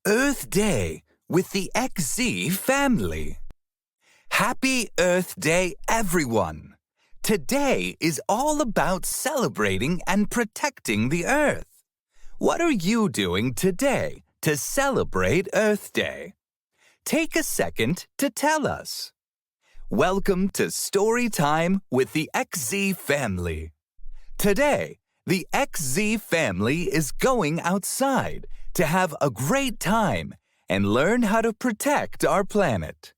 Earth Day with the XZ family. Happy Earth Day, everyone! Today is all about celebrating and protecting the Earth. What are you doing today to celebrate Earth Day? Take a second to tell us. Welcome to Storytime with the XZ family. Today, the XZ family is going outside to have a great time and learn how to protect our planet.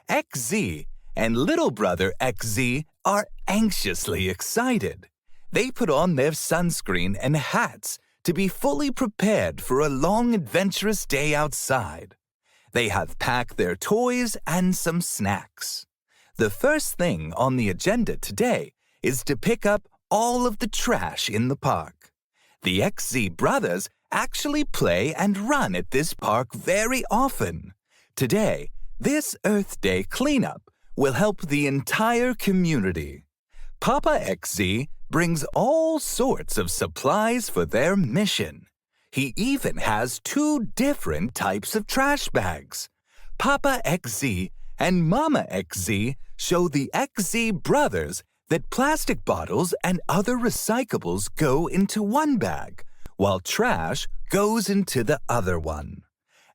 XZ and little brother XZ are anxiously excited. They put on their sunscreen and hats to be fully prepared for a long, adventurous day outside. They have packed their toys and some snacks. The first thing on the agenda today is to pick up all of the trash in the park. The XZ brothers actually play and run at this park very often. Today, this Earth Day cleanup will help the entire community. Papa XZ brings all sorts of supplies for their mission. He even has 2 different types of trash bags. Papa XZ and Mama XZ show the XZ brothers that plastic bottles and other recyclables go into one bag, while trash goes into the other one.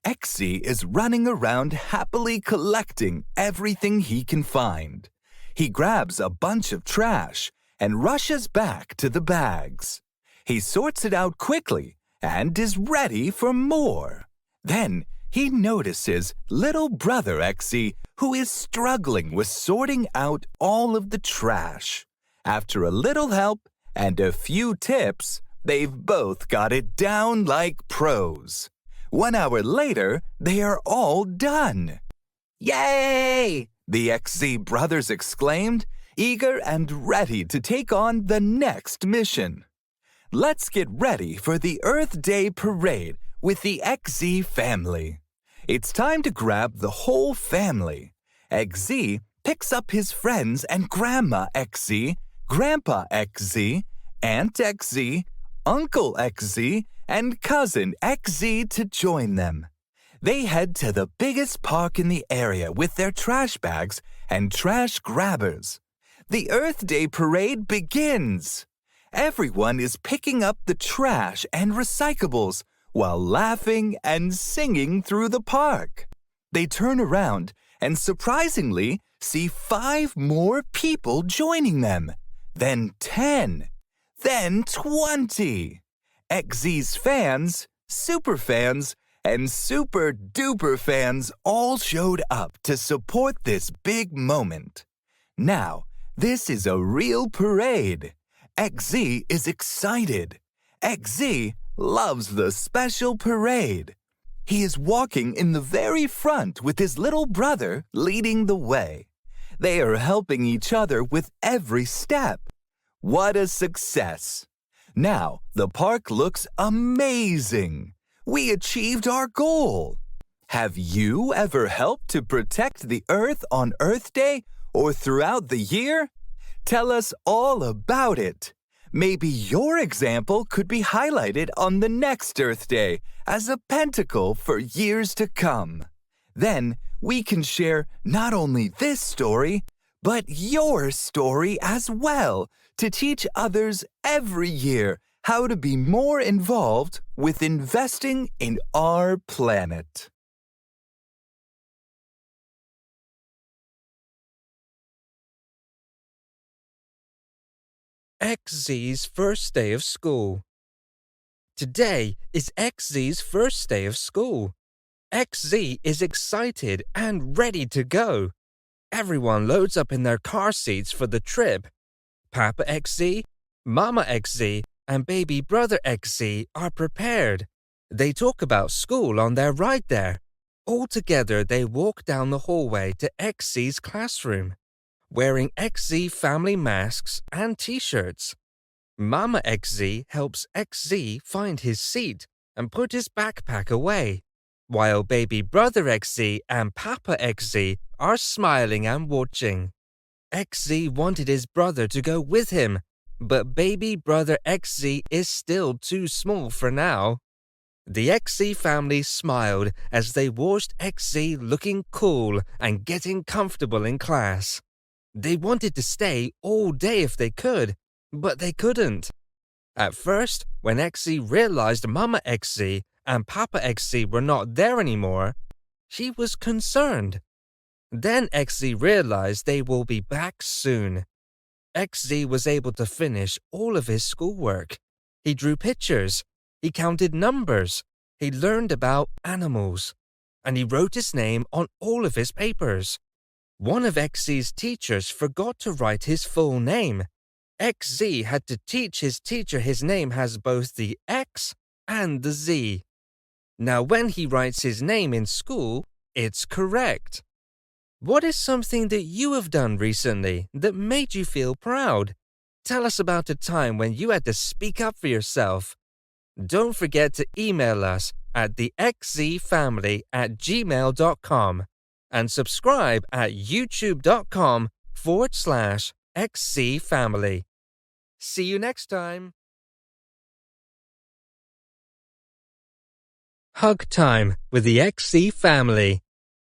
XZ is running around happily collecting everything he can find. He grabs a bunch of trash and rushes back to the bags. He sorts it out quickly and is ready for more. Then he notices little brother XZ, who is struggling with sorting out all of the trash. After a little help and a few tips, they've both got it down like pros. 1 hour later, they are all done. Yay! The XZ brothers exclaimed, eager and ready to take on the next mission. Let's get ready for the Earth Day parade with the XZ family. It's time to grab the whole family. XZ picks up his friends and Grandma XZ, Grandpa XZ, Aunt XZ, Uncle XZ, and Cousin XZ to join them. They head to the biggest park in the area with their trash bags and trash grabbers. The Earth Day parade begins. Everyone is picking up the trash and recyclables while laughing and singing through the park. They turn around and surprisingly see 5 more people joining them, then 10, then 20. XZ's fans, super fans, and super duper fans all showed up to support this big moment. Now, this is a real parade. XZ is excited. XZ loves the special parade. He is walking in the very front with his little brother leading the way. They are helping each other with every step. What a success! Now, the park looks amazing. We achieved our goal. Have you ever helped to protect the Earth on Earth Day or throughout the year? Tell us all about it. Maybe your example could be highlighted on the next Earth Day as a pentacle for years to come. Then we can share not only this story, but your story as well to teach others every year how to be more involved with investing in our planet. XZ's first day of school. Today is XZ's first day of school. XZ is excited and ready to go. Everyone loads up in their car seats for the trip. Papa XZ, Mama XZ, and baby brother XZ are prepared. They talk about school on their ride there. All together they walk down the hallway to XZ's classroom, wearing XZ family masks and t-shirts. Mama XZ helps XZ find his seat and put his backpack away, while baby brother XZ and Papa XZ are smiling and watching. XZ wanted his brother to go with him, but baby brother XZ is still too small for now. The XZ family smiled as they watched XZ looking cool and getting comfortable in class. They wanted to stay all day if they could, but they couldn't. At first, when XZ realized Mama XZ and Papa XZ were not there anymore, she was concerned. Then XZ realized they will be back soon. XZ was able to finish all of his schoolwork. He drew pictures, he counted numbers, he learned about animals, and he wrote his name on all of his papers. One of XZ's teachers forgot to write his full name. XZ had to teach his teacher his name has both the X and the Z. Now when he writes his name in school, it's correct. What is something that you have done recently that made you feel proud? Tell us about a time when you had to speak up for yourself. Don't forget to email us at thexzfamily@gmail.com and subscribe at youtube.com/xzfamily. See you next time. Hug time with the XZ family.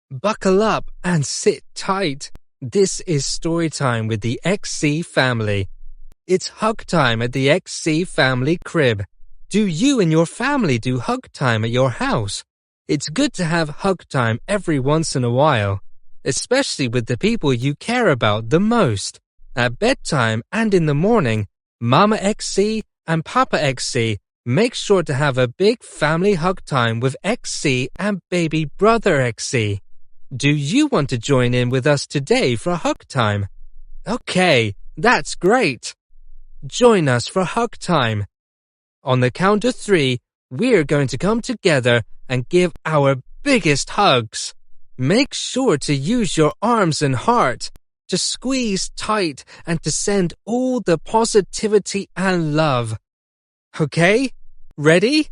Buckle up and sit tight. This is Storytime with the XZ family. It's hug time at the XZ family crib. Do you and your family do hug time at your house? It's good to have hug time every once in a while, especially with the people you care about the most. At bedtime and in the morning, Mama XZ and Papa XZ make sure to have a big family hug time with XZ and baby brother XZ. Do you want to join in with us today for hug time? Okay, that's great. Join us for hug time. On the count of 3, we're going to come together and give our biggest hugs. Make sure to use your arms and heart to squeeze tight and to send all the positivity and love. Okay? Ready?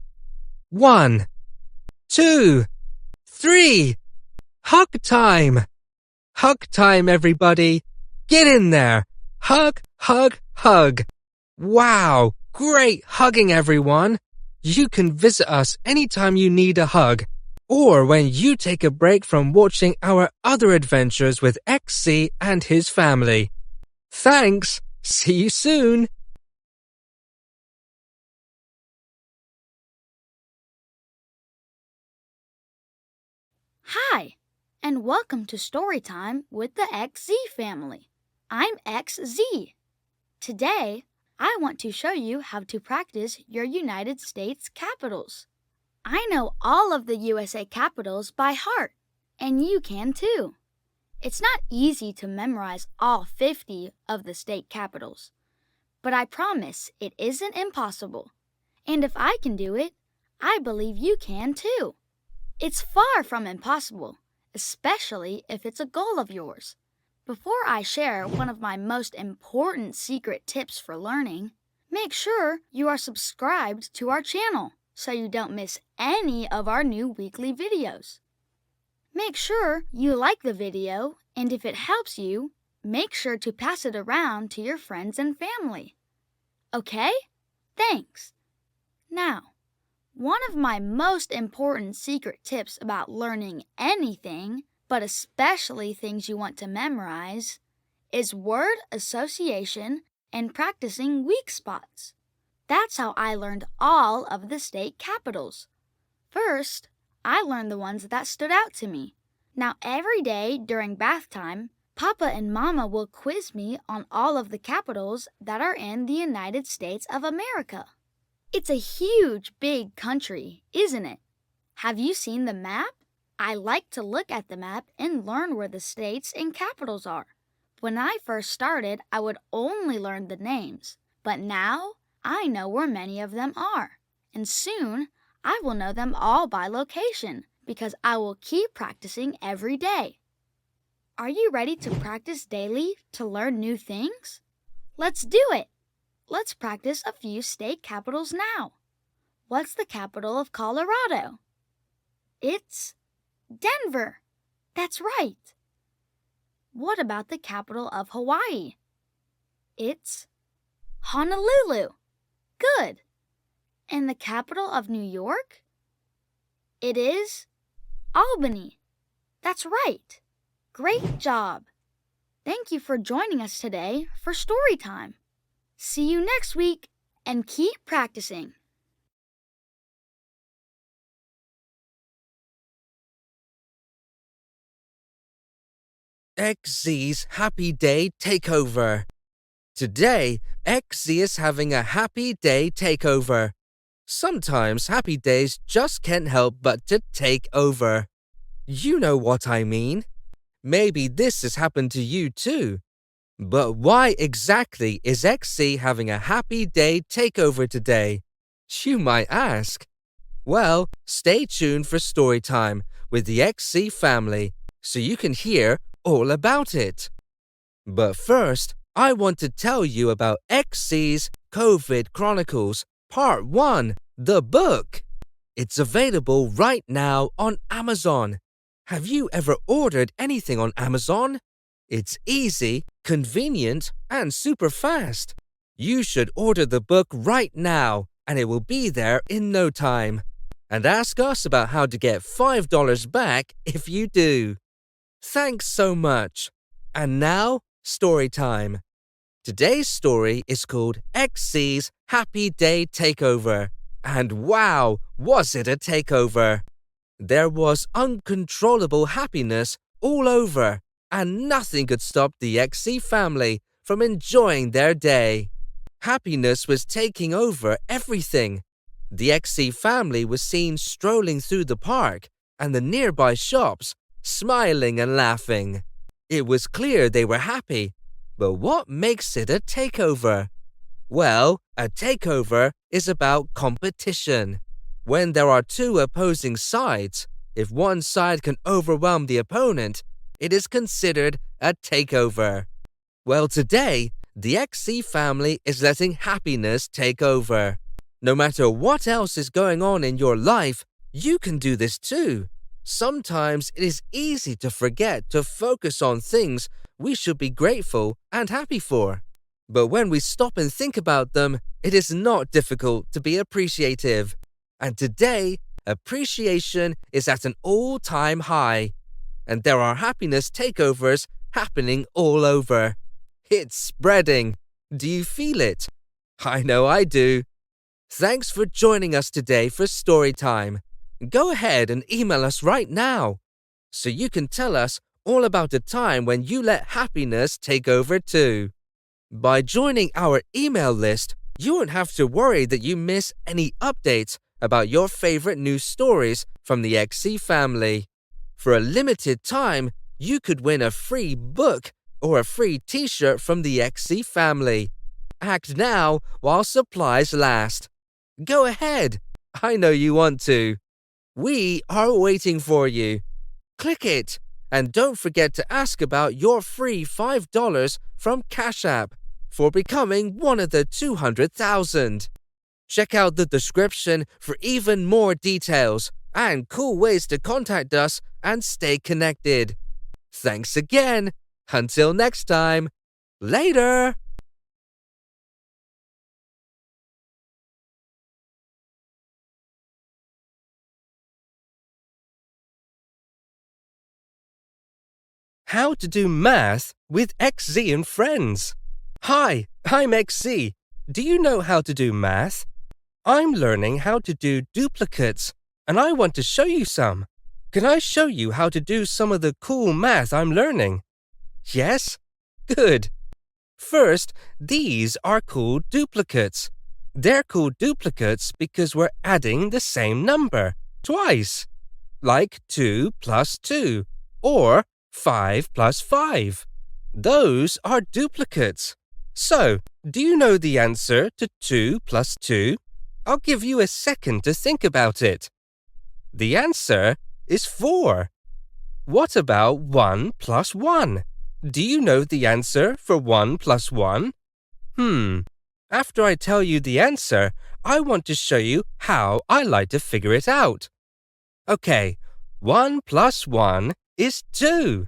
1, 2, 3. Hug time! Hug time, everybody! Get in there! Hug, hug, hug! Wow! Great hugging, everyone! You can visit us anytime you need a hug, or when you take a break from watching our other adventures with XZ and his family. Thanks! See you soon! Hi, and welcome to Storytime with the XZ family. I'm XZ. Today, I want to show you how to practice your United States capitals. I know all of the USA capitals by heart, and you can too. It's not easy to memorize all 50 of the state capitals, but I promise it isn't impossible. And if I can do it, I believe you can too. It's far from impossible, especially if it's a goal of yours. Before I share one of my most important secret tips for learning, make sure you are subscribed to our channel so you don't miss any of our new weekly videos. Make sure you like the video, and if it helps you, make sure to pass it around to your friends and family. Okay? Thanks. Now, one of my most important secret tips about learning anything, but especially things you want to memorize, is word association and practicing weak spots. That's how I learned all of the state capitals. First, I learned the ones that stood out to me. Now every day during bath time, Papa and Mama will quiz me on all of the capitals that are in the United States of America. It's a huge, big country, isn't it? Have you seen the map? I like to look at the map and learn where the states and capitals are. When I first started, I would only learn the names, but now I know where many of them are. And soon, I will know them all by location because I will keep practicing every day. Are you ready to practice daily to learn new things? Let's do it! Let's practice a few state capitals now. What's the capital of Colorado? It's Denver. That's right. What about the capital of Hawaii? It's Honolulu. Good. And the capital of New York? It is Albany. That's right. Great job. Thank you for joining us today for Storytime. See you next week and keep practicing. XZ's Happy Day Takeover. Today, XZ is having a Happy Day Takeover. Sometimes happy days just can't help but to take over. You know what I mean. Maybe this has happened to you too. But why exactly is XZ having a Happy Day Takeover today? You might ask. Well, stay tuned for Storytime with the XZ family so you can hear all about it. But first, I want to tell you about XZ's COVID Chronicles Part 1, the book. It's available right now on Amazon. Have you ever ordered anything on Amazon? It's easy, convenient, and super fast. You should order the book right now, and it will be there in no time. And ask us about how to get $5 back if you do. Thanks so much. And now, story time. Today's story is called XZ's Happy Day Takeover. And wow, was it a takeover! There was uncontrollable happiness all over, and nothing could stop the XZ family from enjoying their day. Happiness was taking over everything. The XZ family was seen strolling through the park and the nearby shops, smiling and laughing. It was clear they were happy, but what makes it a takeover? Well, a takeover is about competition. When there are two opposing sides, if one side can overwhelm the opponent, it is considered a takeover. Well, today, the XZ family is letting happiness take over. No matter what else is going on in your life, you can do this too. Sometimes it is easy to forget to focus on things we should be grateful and happy for. But when we stop and think about them, it is not difficult to be appreciative. And today, appreciation is at an all-time high. And there are happiness takeovers happening all over. It's spreading. Do you feel it? I know I do. Thanks for joining us today for Storytime. Go ahead and email us right now so you can tell us all about a time when you let happiness take over too. By joining our email list, you won't have to worry that you miss any updates about your favorite news stories from the XZ family. For a limited time, you could win a free book or a free t-shirt from the XZ family. Act now while supplies last. Go ahead. I know you want to. We are waiting for you. Click it. And don't forget to ask about your free $5 from Cash App for becoming one of the 200,000. Check out the description for even more details and cool ways to contact us and stay connected. Thanks again. Until next time. Later. How to do math with XZ and friends. Hi, I'm XZ. Do you know how to do math? I'm learning how to do duplicates, and I want to show you some. Can I show you how to do some of the cool math I'm learning? Yes? Good. First, these are called duplicates. They're called duplicates because we're adding the same number twice, like 2 plus 2, or 5 plus 5. Those are duplicates. So, do you know the answer to 2 plus 2? I'll give you a second to think about it. The answer is 4. What about 1 plus 1? Do you know the answer for 1 plus 1? After I tell you the answer, I want to show you how I like to figure it out. Okay, 1 plus 1 is 2.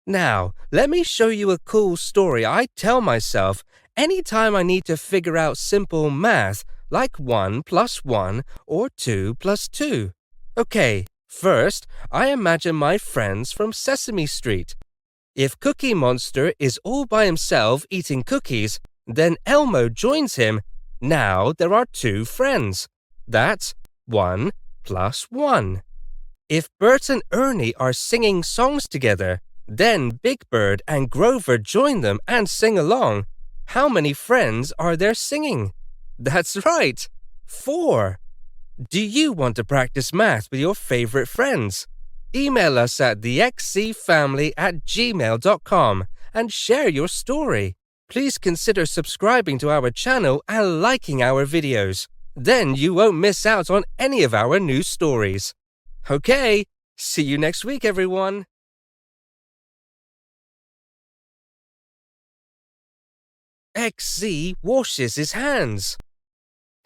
Now, let me show you a cool story I tell myself anytime I need to figure out simple math like 1 plus 1 or 2 plus 2. Okay, first, I imagine my friends from Sesame Street. If Cookie Monster is all by himself eating cookies, then Elmo joins him. Now there are 2 friends. That's 1 plus 1. If Bert and Ernie are singing songs together, then Big Bird and Grover join them and sing along. How many friends are there singing? That's right, 4. Do you want to practice math with your favorite friends? Email us at thexzfamily@gmail.com and share your story. Please consider subscribing to our channel and liking our videos. Then you won't miss out on any of our new stories. Okay, see you next week, everyone. XZ washes his hands.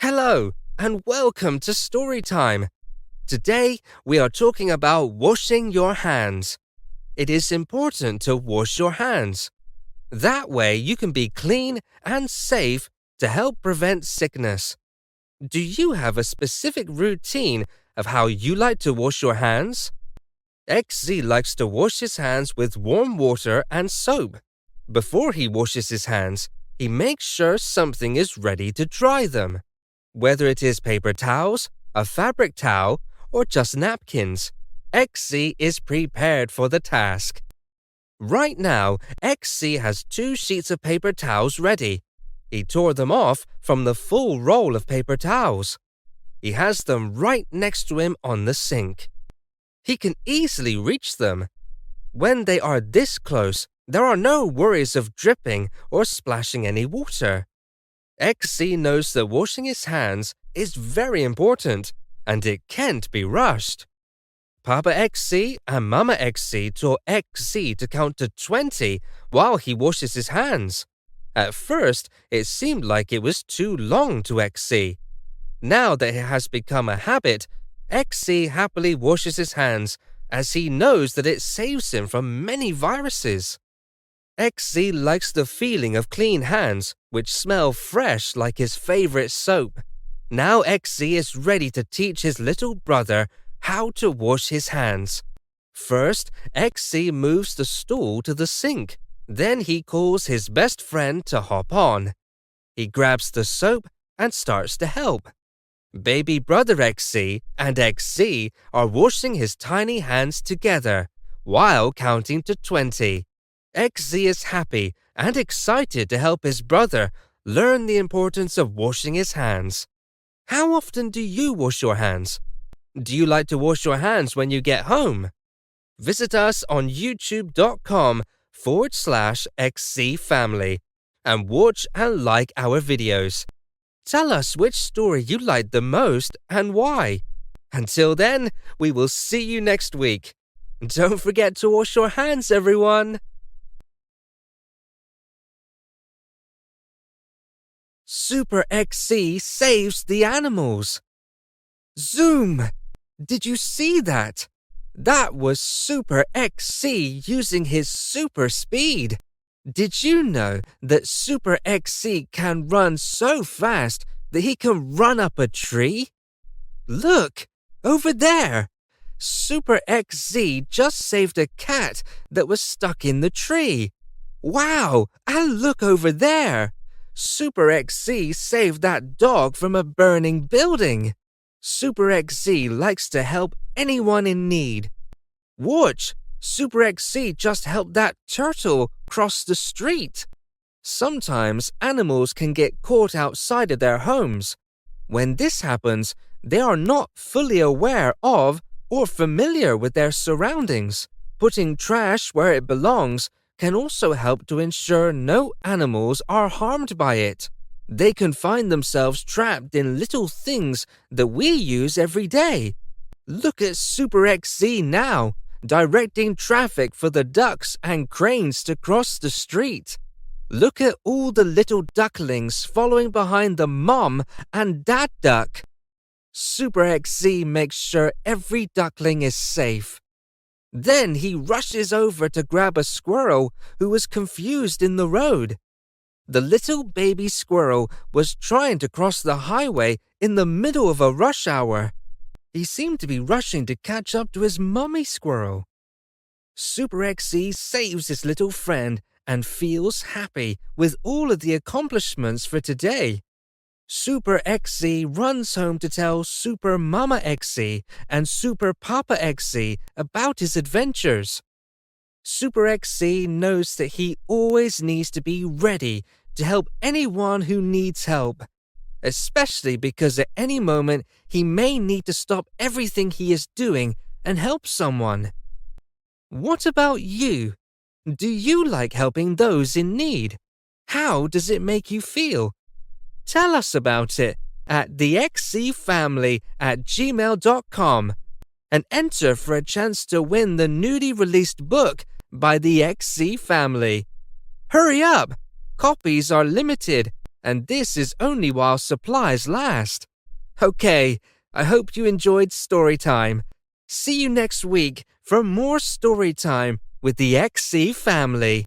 Hello, and welcome to Storytime. Today, we are talking about washing your hands. It is important to wash your hands. That way, you can be clean and safe to help prevent sickness. Do you have a specific routine of how you like to wash your hands? XZ likes to wash his hands with warm water and soap. Before he washes his hands, he makes sure something is ready to dry them. Whether it is paper towels, a fabric towel, or just napkins, XZ is prepared for the task. Right now, XZ has 2 sheets of paper towels ready. He tore them off from the full roll of paper towels. He has them right next to him on the sink. He can easily reach them. When they are this close, there are no worries of dripping or splashing any water. XZ knows that washing his hands is very important and it can't be rushed. Papa XZ and Mama XZ taught XZ to count to 20 while he washes his hands. At first, it seemed like it was too long to XZ. Now that it has become a habit, XZ happily washes his hands as he knows that it saves him from many viruses. XZ likes the feeling of clean hands, which smell fresh like his favorite soap. Now XZ is ready to teach his little brother how to wash his hands. First, XZ moves the stool to the sink. Then he calls his best friend to hop on. He grabs the soap and starts to help. Baby brother XZ and XZ are washing his tiny hands together while counting to 20. XZ is happy and excited to help his brother learn the importance of washing his hands. How often do you wash your hands? Do you like to wash your hands when you get home? Visit us on youtube.com/XZFamily and watch and like our videos. Tell us which story you liked the most and why. Until then, we will see you next week. Don't forget to wash your hands, everyone. Super XZ saves the animals. Zoom! Did you see that? That was Super XZ using his super speed. Did you know that Super XZ can run so fast that he can run up a tree? Look, over there. Super XZ just saved a cat that was stuck in the tree. Wow, and look over there. Super XZ saved that dog from a burning building. Super XZ likes to help anyone in need. Watch, Super XZ just helped that turtle cross the street. Sometimes animals can get caught outside of their homes. When this happens, they are not fully aware of or familiar with their surroundings. Putting trash where it belongs can also help to ensure no animals are harmed by it. They can find themselves trapped in little things that we use every day. Look at Super XZ now, directing traffic for the ducks and cranes to cross the street. Look at all the little ducklings following behind the mom and dad duck. Super XZ makes sure every duckling is safe. Then he rushes over to grab a squirrel who was confused in the road. The little baby squirrel was trying to cross the highway in the middle of a rush hour. He seemed to be rushing to catch up to his mummy squirrel. Super XZ saves his little friend and feels happy with all of the accomplishments for today. Super XZ runs home to tell Super Mama XZ and Super Papa XZ about his adventures. Super XZ knows that he always needs to be ready to help anyone who needs help, especially because at any moment he may need to stop everything he is doing and help someone. What about you? Do you like helping those in need? How does it make you feel? Tell us about it at thexzfamily@gmail.com and enter for a chance to win the newly released book by the XZ family. Hurry up! Copies are limited, and this is only while supplies last. Okay, I hope you enjoyed Storytime. See you next week for more Storytime with the XZ family.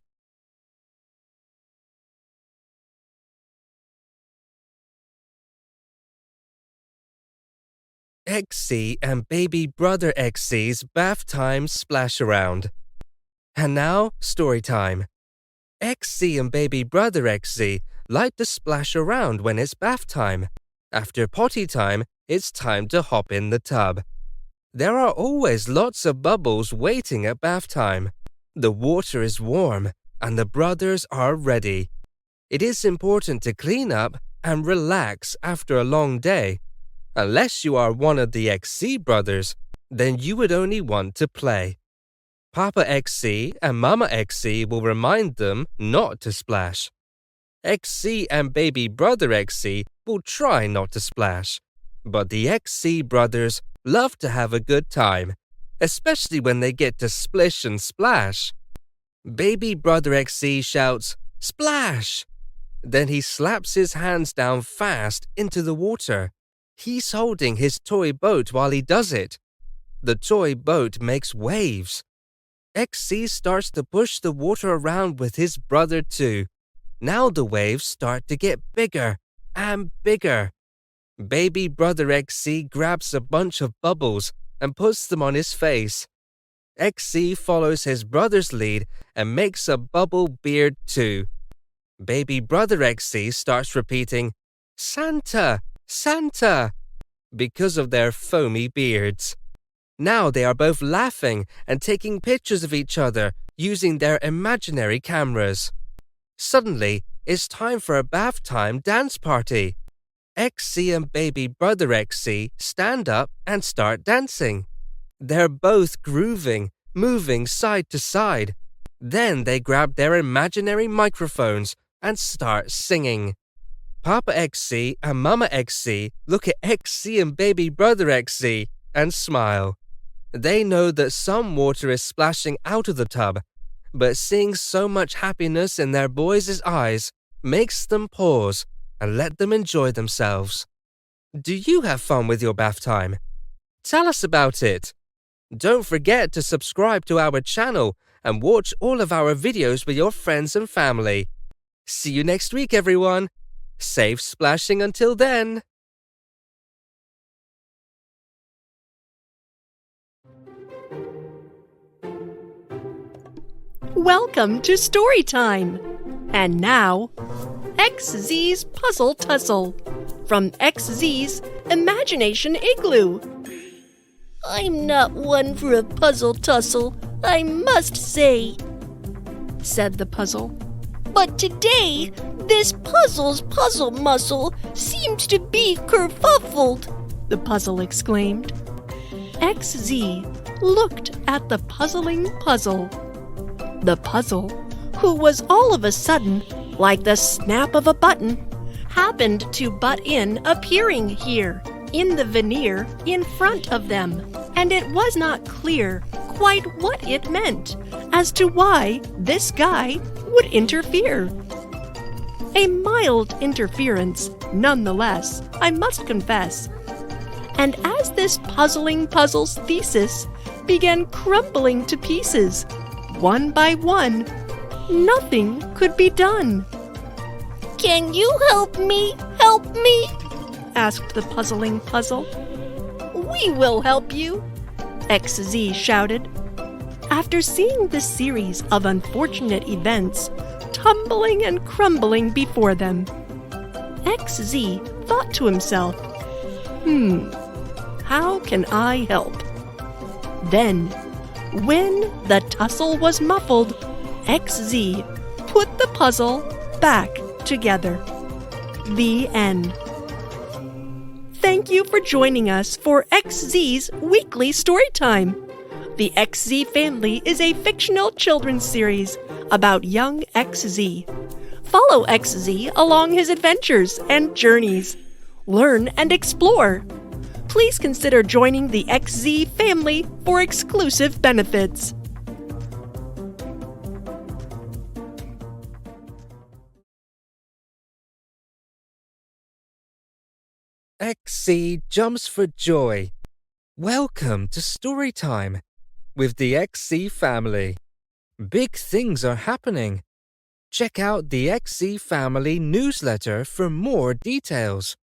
XZ and baby brother XZ's bath time splash around. And now, story time. XZ and baby brother XZ like to splash around when it's bath time. After potty time, it's time to hop in the tub. There are always lots of bubbles waiting at bath time. The water is warm and the brothers are ready. It is important to clean up and relax after a long day. Unless you are one of the XZ brothers, then you would only want to play. Papa XZ and Mama XZ will remind them not to splash. XZ and baby brother XZ will try not to splash. But the XZ brothers love to have a good time, especially when they get to splish and splash. Baby brother XZ shouts, "Splash!" Then he slaps his hands down fast into the water. He's holding his toy boat while he does it. The toy boat makes waves. XZ starts to push the water around with his brother too. Now the waves start to get bigger and bigger. Baby brother XZ grabs a bunch of bubbles and puts them on his face. XZ follows his brother's lead and makes a bubble beard too. Baby brother XZ starts repeating, "Santa! Santa!" because of their foamy beards. Now they are both laughing and taking pictures of each other using their imaginary cameras. Suddenly, it's time for a bath time dance party. XZ and baby brother XZ stand up and start dancing. They're both grooving, moving side to side. Then they grab their imaginary microphones and start singing. Papa XZ and Mama XZ look at XZ and baby brother XZ and smile. They know that some water is splashing out of the tub, but seeing so much happiness in their boys' eyes makes them pause and let them enjoy themselves. Do you have fun with your bath time? Tell us about it. Don't forget to subscribe to our channel and watch all of our videos with your friends and family. See you next week, everyone. Safe splashing until then. Welcome to Storytime. And now, XZ's Puzzle Tussle from XZ's Imagination Igloo. I'm not one for a puzzle tussle, I must say, said the puzzle. but today this puzzle's puzzle muscle seems to be kerfuffled, the puzzle exclaimed. XZ looked at the puzzling puzzle. The puzzle, who was all of a sudden, like the snap of a button, happened to butt in appearing here, in the veneer in front of them, and it was not clear quite what it meant as to why this guy would interfere. A mild interference, nonetheless, I must confess. And as this puzzling puzzle's thesis began crumbling to pieces, one by one, nothing could be done. Can you help me? Help me? Asked the puzzling puzzle. We will help you. XZ shouted. After seeing the series of unfortunate events tumbling and crumbling before them, XZ thought to himself, how can I help? Then, when the tussle was muffled, XZ put the puzzle back together. The end. Thank you for joining us for XZ's weekly story time. The XZ Family is a fictional children's series about young XZ. Follow XZ along his adventures and journeys. Learn and explore. Please consider joining the XZ Family for exclusive benefits. XZ jumps for joy. Welcome to Storytime with the XZ family. Big things are happening. Check out the XZ family newsletter for more details.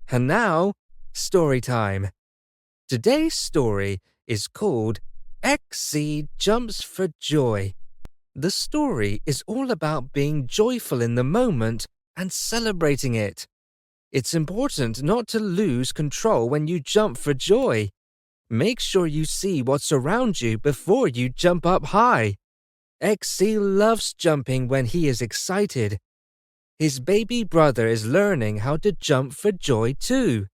And now, Storytime. Today's story is called XZ Jumps for Joy. The story is all about being joyful in the moment and celebrating it. It's important not to lose control when you jump for joy. Make sure you see what's around you before you jump up high. XZ loves jumping when he is excited. His baby brother is learning how to jump for joy too.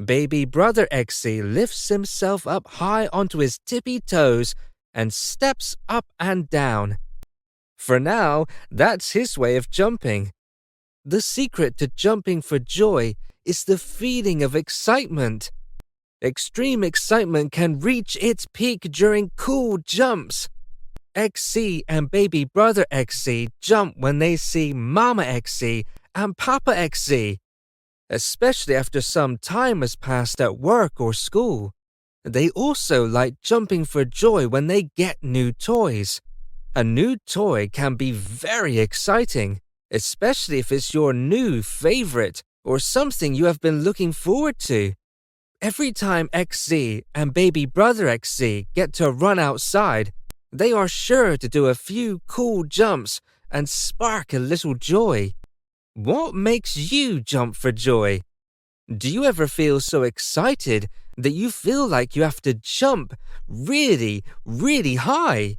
Baby brother XZ lifts himself up high onto his tippy toes and steps up and down. For now, that's his way of jumping. The secret to jumping for joy is the feeling of excitement. Extreme excitement can reach its peak during cool jumps. XZ and baby brother XZ jump when they see Mama XZ and Papa XZ, especially after some time has passed at work or school. They also like jumping for joy when they get new toys. A new toy can be very exciting, especially if it's your new favorite or something you have been looking forward to. Every time XZ and baby brother XZ get to run outside, they are sure to do a few cool jumps and spark a little joy. What makes you jump for joy? Do you ever feel so excited that you feel like you have to jump really, really high?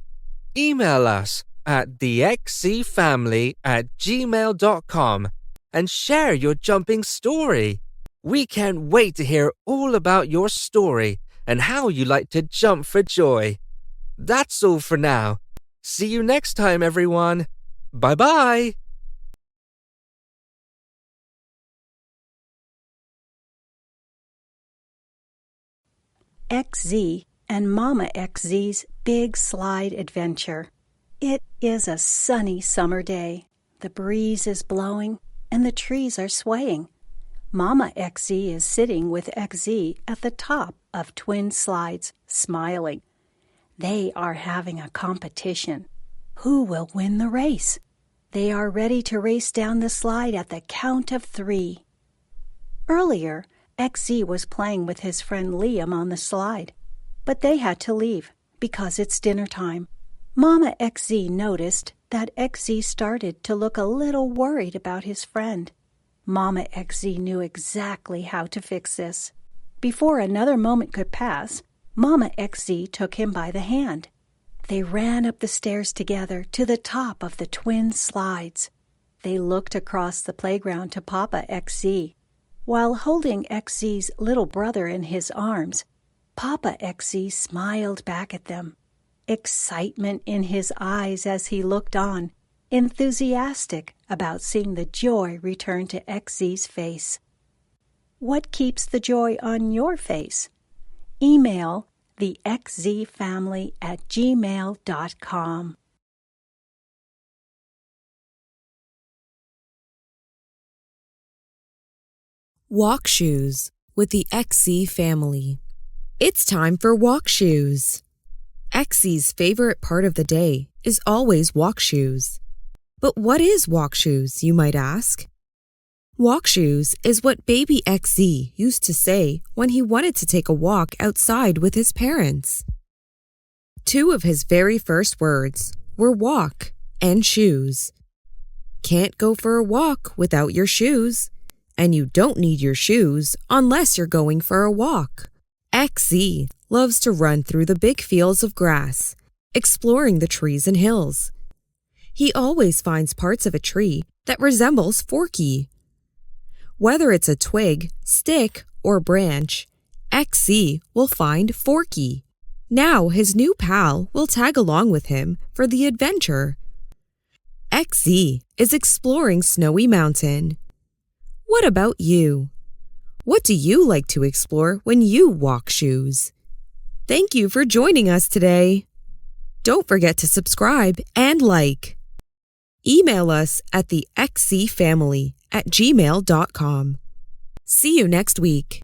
Email us at thexzfamily@gmail.com and share your jumping story. We can't wait to hear all about your story and how you like to jump for joy. That's all for now. See you next time, everyone. Bye-bye. XZ and Mama XZ's Big Slide Adventure. It is a sunny summer day. The breeze is blowing and the trees are swaying. Mama XZ is sitting with XZ at the top of twin slides, smiling. They are having a competition. Who will win the race? They are ready to race down the slide at the count of 3. Earlier, XZ was playing with his friend Liam on the slide, but they had to leave because it's dinner time. Mama XZ noticed that XZ started to look a little worried about his friend. Mama XZ knew exactly how to fix this. Before another moment could pass, Mama XZ took him by the hand. They ran up the stairs together to the top of the twin slides. They looked across the playground to Papa XZ. While holding XZ's little brother in his arms, Papa XZ smiled back at them, excitement in his eyes as he looked on, enthusiastic about seeing the joy return to XZ's face. What keeps the joy on your face? Email thexzfamily@gmail.com. Walk shoes with the XZ family. It's time for walk shoes. XZ's favorite part of the day is always walk shoes. But what is walk shoes, you might ask? Walk shoes is what baby XZ used to say when he wanted to take a walk outside with his parents. Two of his very first words were walk and shoes. Can't go for a walk without your shoes, and you don't need your shoes unless you're going for a walk. XZ loves to run through the big fields of grass, exploring the trees and hills. He always finds parts of a tree that resembles Forky. Whether it's a twig, stick, or branch, XZ will find Forky. Now his new pal will tag along with him for the adventure. XZ is exploring Snowy Mountain. What about you? What do you like to explore when you walk shoes? Thank you for joining us today. Don't forget to subscribe and like. Email us at thexzfamily@gmail.com. See you next week.